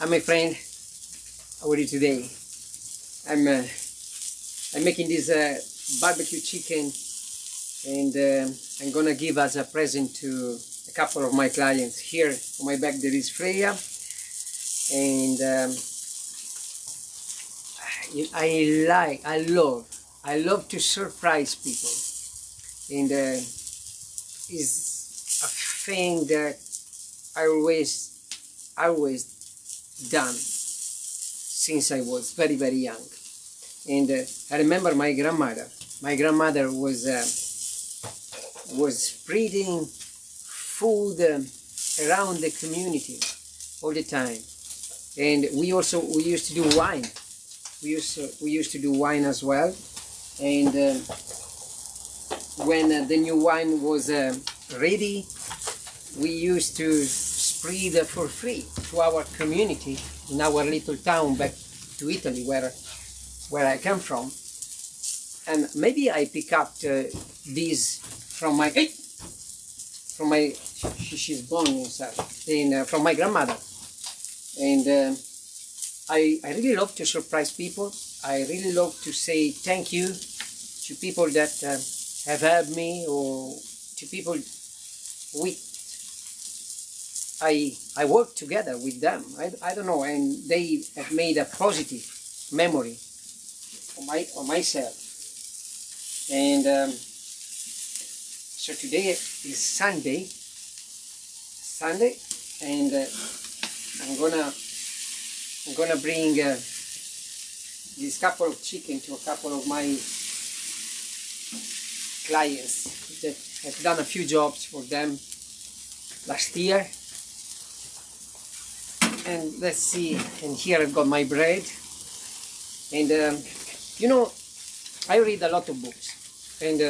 Hi my friend, how are you today? I'm making this barbecue chicken, and I'm gonna give as a present to a couple of my clients. Here on my back there is Freya, and I love to surprise people, and is a thing that I always done since I was very young. And I remember my grandmother. My grandmother was spreading food around the community all the time. And we used to do wine. We used to do wine as well. And when the new wine was ready, we used to spread for free to our community in our little town back to Italy, where I come from. And maybe I pick up these from my she's born inside, and from my grandmother. And I really love to surprise people. I really love to say thank you to people that have helped me, or to people with I work together with them. I don't know, and they have made a positive memory of myself. And so today is Sunday, and I'm gonna bring this couple of chicken to a couple of my clients that have done a few jobs for them last year. And let's see, and here I've got my bread. And you know, I read a lot of books, and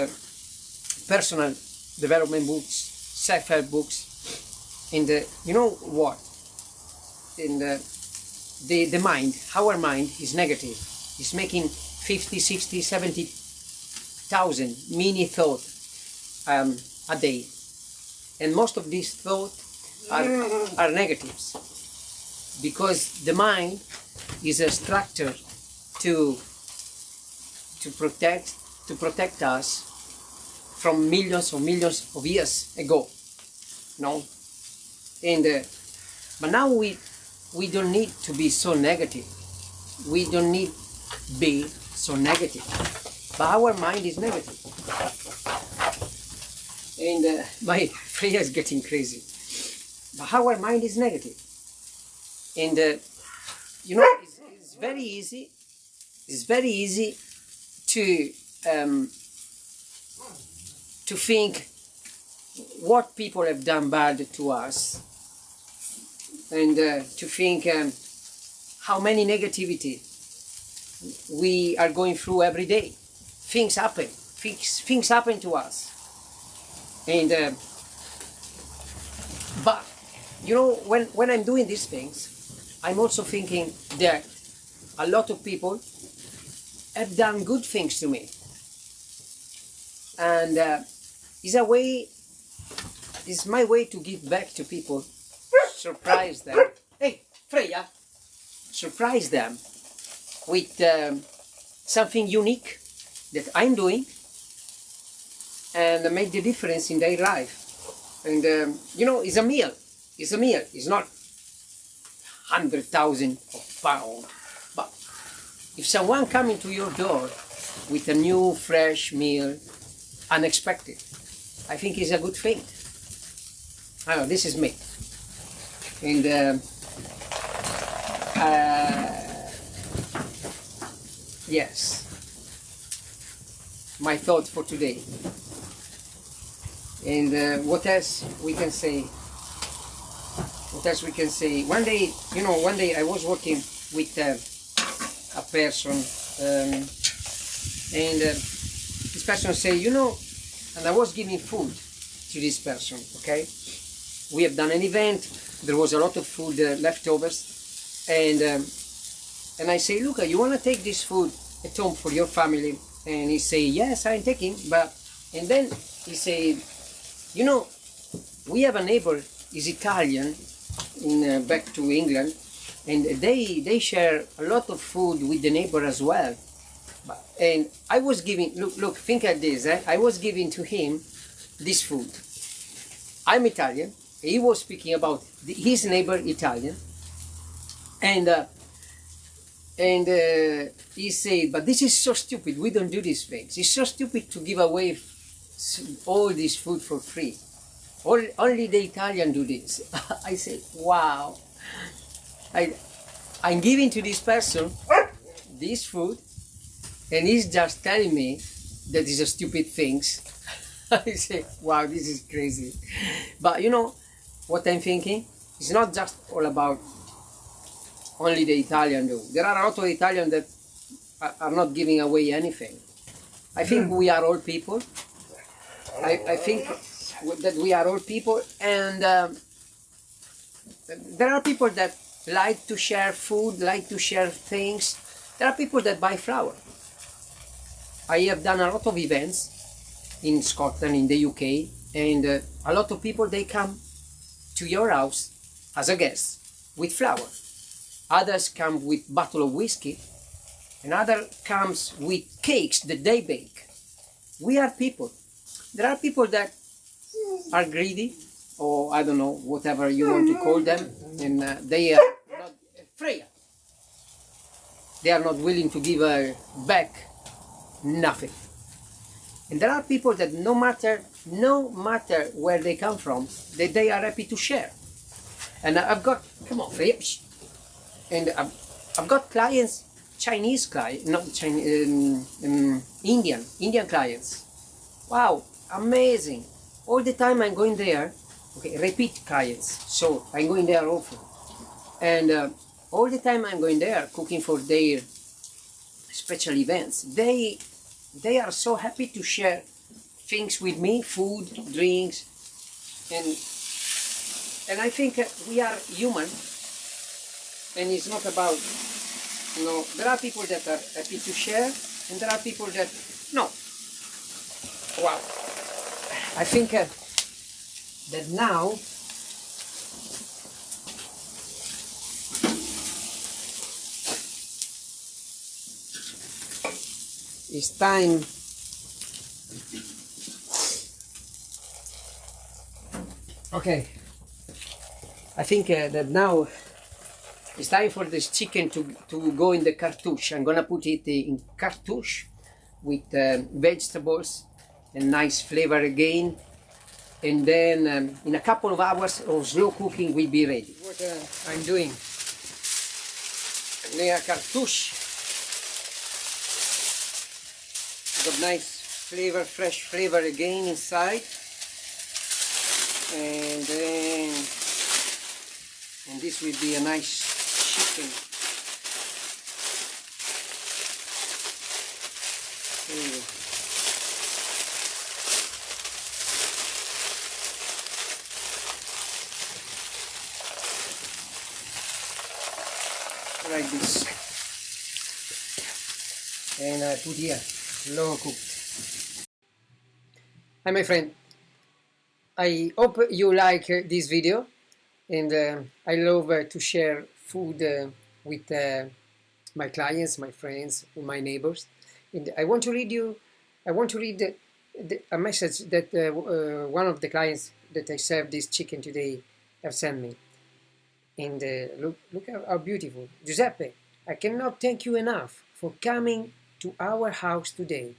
personal development books, self-help books. And you know what? And the mind, our mind is negative. It's making 50, 60, 70,000 mini thoughts a day. And most of these thoughts are negatives, because the mind is a structure to protect us from millions of years ago, no? And but now we don't need to be so negative. We don't need to be so negative. But our mind is negative. And my Freya is getting crazy. But our mind is negative. And you know, it's very easy. It's very easy to think what people have done bad to us, and to think how many negativity we are going through every day. Things happen to us. And but you know, when I'm doing these things, I'm also thinking that a lot of people have done good things to me. And it's my way to give back to people, surprise them. Hey, Freya, surprise them with something unique that I'm doing, and make the difference in their life. And you know, it's a meal. It's a meal. It's not 100,000 pounds. But if someone comes into your door with a new, fresh meal, unexpected, I think it's a good thing. I know, this is me. And yes, my thought for today. And what else we can say? What else we can say? One day, you know, I was working with a person, and this person say, you know, and I was giving food to this person, okay? We have done an event, there was a lot of food leftovers, and I say, Luca, you want to take this food at home for your family? And he say, yes, I'm taking, but, and then he say, you know, we have a neighbor, he's Italian, back to England, and they share a lot of food with the neighbor as well. And I was giving, look, think at this, I was giving to him this food. I'm Italian. He was speaking about his neighbor Italian, and he said, "But this is so stupid. We don't do these things. It's so stupid to give away all this food for free. Only the Italian do this." I said, "Wow! I'm giving to this person this food, and he's just telling me that these are stupid things." I say, "Wow, this is crazy." But you know what I'm thinking? It's not just all about only the Italian do. There are a lot of Italians that are not giving away anything. I think we are all people. I think that we are all people, and there are people that like to share food, like to share things. There are people that buy flour. I have done a lot of events in Scotland, in the UK, and a lot of people, they come to your house as a guest with flour. Others come with bottle of whiskey, and other comes with cakes that they bake. We are people. There are people that are greedy, or I don't know, whatever you want to call them, and they are not afraid. They are not willing to give back nothing. And there are people that no matter where they come from, they are happy to share. And I've got, come on, and I've got clients, Chinese clients, not Chinese, Indian clients. Wow, amazing. All the time I'm going there, okay, repeat clients, so I'm going there often. And all the time I'm going there, cooking for their special events. They are so happy to share things with me, food, drinks, and I think we are human, and it's not about, you know, there are people that are happy to share, and there are people that, no. Wow. I think that now it's time okay. I think that now it's time for this chicken to go in the cartouche. I'm gonna put it in cartouche with vegetables and nice flavor again, and then in a couple of hours of slow cooking will be ready. What I'm doing, a cartouche. Got nice flavor, fresh flavor again inside, and this will be a nice chicken. Like this, and I put here slow cooked. Hi my friend, I hope you like this video, and I love to share food with my clients, my friends, my neighbors. And I want to read a message that one of the clients that I served this chicken today have sent me. And look how beautiful. Giuseppe, I cannot thank you enough for coming to our house today.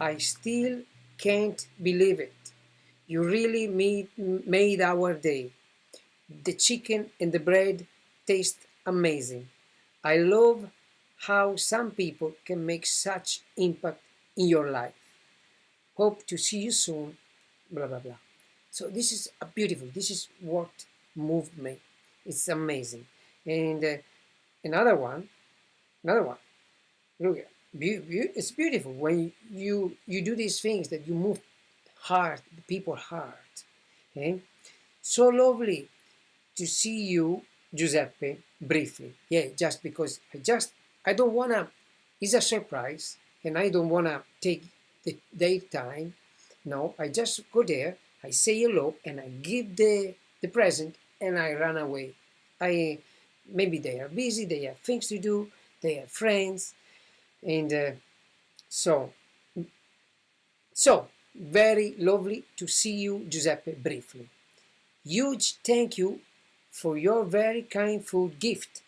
I still can't believe it. You really made our day. The chicken and the bread taste amazing. I love how some people can make such impact in your life. Hope to see you soon, blah, blah, blah. So this is a beautiful, this is what moved me. It's amazing. And another one, look, it's beautiful when you do these things that you move people's heart. Okay? So lovely to see you, Giuseppe, briefly. Yeah, just because I don't wanna, it's a surprise, and I don't wanna take their time. No, I just go there, I say hello, and I give the present, and I run away. maybe they are busy, they have things to do, they have friends, and so very lovely to see you, Giuseppe, briefly. Huge thank you for your very kind food gift.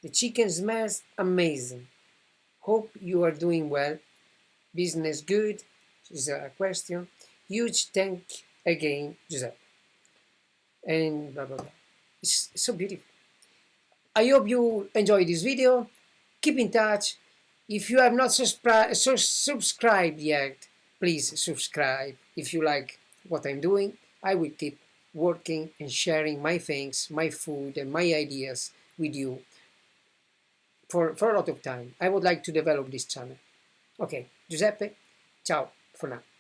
The chicken smells amazing. Hope you are doing well. Business good? Is a question. Huge thank again, Giuseppe. And blah blah blah. It's so beautiful. I hope you enjoyed this video. Keep in touch. If you have not subscribed yet, please subscribe. If you like what I'm doing, I will keep working and sharing my things, my food, and my ideas with you for a lot of time. I would like to develop this channel. Okay, Giuseppe, ciao for now.